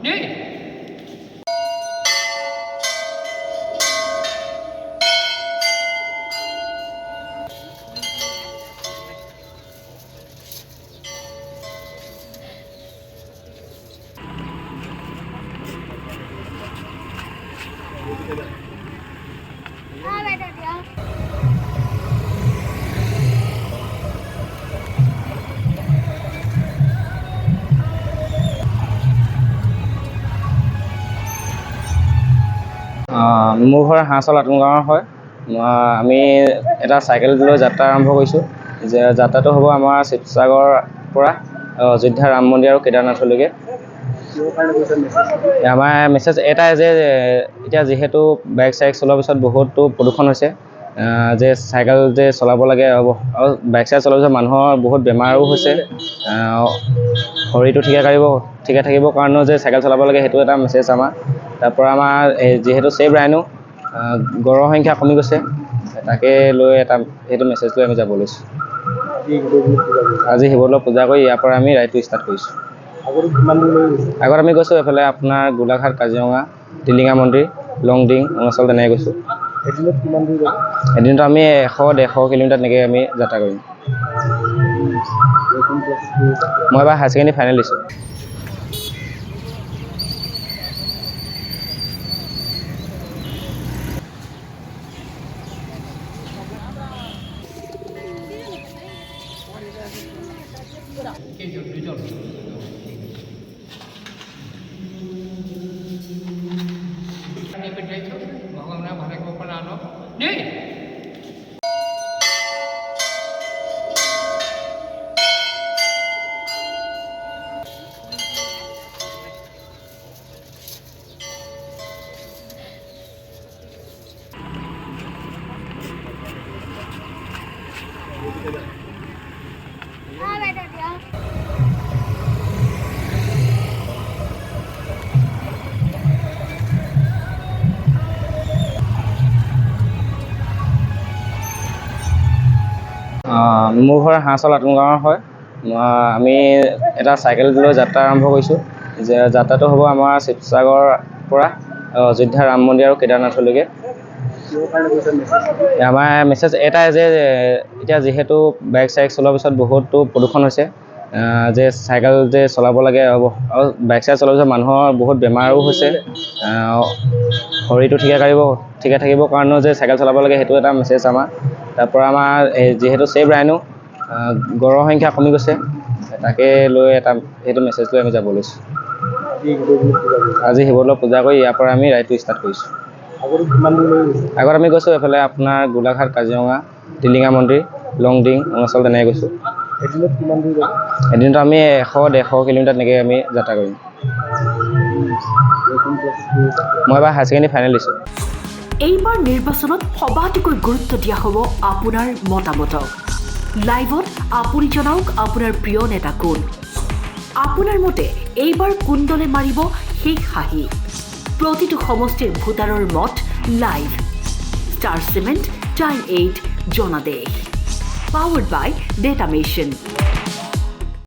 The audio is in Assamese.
দেই। মোৰ ঘৰ হাঁহচল আতুম গাঁৱৰ হয়। আমি এটা চাইকেল লৈ যাত্ৰা আৰম্ভ কৰিছোঁ। যে যাত্ৰাটো হ'ব আমাৰ শিৱসাগৰৰ পৰা অযোধ্যা ৰাম মন্দিৰ আৰু কেদাৰনাথলৈকে। আমাৰ মেছেজ এটাই যে এতিয়া যিহেতু বাইক চলোৱাৰ পিছত বহুতো প্ৰদূষণ হৈছে, যে চাইকেল যে চলাব লাগে আৰু বাইক চলোৱাৰ পিছত মানুহৰ বহুত বেমাৰো হৈছে। শৰীৰটো ঠিকে থাকিবৰ কাৰণেও যে চাইকেল চলাব লাগে, সেইটো এটা মেছেজ আমাৰ। তাৰপৰা আমাৰ যিহেতু ছেভ ৰাইনো গড়ৰ সংখ্যা কমি গৈছে, তাকে লৈ সেইটো মেছেজ লৈ আমি যাব লৈছোঁ। আজি শিৱদৌলত পূজা কৰি ইয়াৰ পৰা আমি ৰাইডটো ষ্টাৰ্ট কৰিছোঁ। আগত আমি গৈছোঁ এইফালে আপোনাৰ গোলাঘাট, কাজিৰঙা, টিলিঙা মন্দিৰ, লংডিং, অৰুণাচল তেনেকৈ গৈছোঁ। এদিনতো আমি 100-150 কিলোমিটাৰ তেনেকৈ আমি যাত্ৰা কৰিম। মই এবাৰ হায়াৰ ছেকেণ্ডেৰী ফাইনেল দিছোঁ। ভগৱানে ভালে কুশলে আনক দেই। মোৰ ঘৰ হাঁহচল আতুম গাঁৱৰ হয়। আমি এটা চাইকেল লৈ যাত্ৰা আৰম্ভ কৰিছোঁ। যে যাত্ৰাটো হ'ব আমাৰ শিৱসাগৰৰ পৰা অযোধ্যা ৰাম মন্দিৰ আৰু কেদাৰনাথলৈকে। আমাৰ মেছেজ এটাই যে এতিয়া যিহেতু বাইক চলোৱাৰ পিছত বহুতো প্ৰদূষণ হৈছে, যে চাইকেল যে চলাব লাগে আৰু বাইক চলোৱাৰ পিছত মানুহৰ বহুত বেমাৰো হৈছে। শৰীৰটো ঠিকে থাকিবৰ কাৰণেও যে চাইকেল চলাব লাগে, সেইটো এটা মেছেজ আমাৰ। তাৰপৰা আমাৰ যিহেতু ছেভ ৰাইনো গড়ৰ সংখ্যা কমি গৈছে, তাকে লৈ সেইটো মেছেজ লৈ আমি যাব লৈছোঁ। আজি শিৱদৌলত পূজা কৰি ইয়াৰ পৰা আমি ৰাইডটো ষ্টাৰ্ট কৰিছোঁ। আগত আমি গৈছোঁ এইফালে আপোনাৰ গোলাঘাট, কাজিৰঙা, টিলিঙা মন্দিৰ, লংডিং, অৰুণাচল তেনেকৈ গৈছোঁ। এদিনতো আমি 100-150 কিলোমিটাৰ তেনেকৈ আমি যাত্ৰা কৰিম। মই এবাৰ হায়াৰ ছেকেণ্ডেৰী ফাইনেল দিছোঁ। এইবাৰ নিৰ্বাচনত সবাতোকৈ গুৰুত্ব দিয়া হ'ব আপোনাৰ মতামতক। লাইভত আপুনি জনাওক আপোনাৰ প্ৰিয় নেতা কোন। আপোনাৰ মতে এইবাৰ কোন দলে মাৰিব শেষ হাঁহি। প্ৰতিটো সমষ্টিৰ ভোটাৰৰ মত লাইভ। ষ্টাৰ চিমেণ্ট টাইম 8 জনাদেশ। পাৱাৰ্ড বাই ডেটা মেচিন।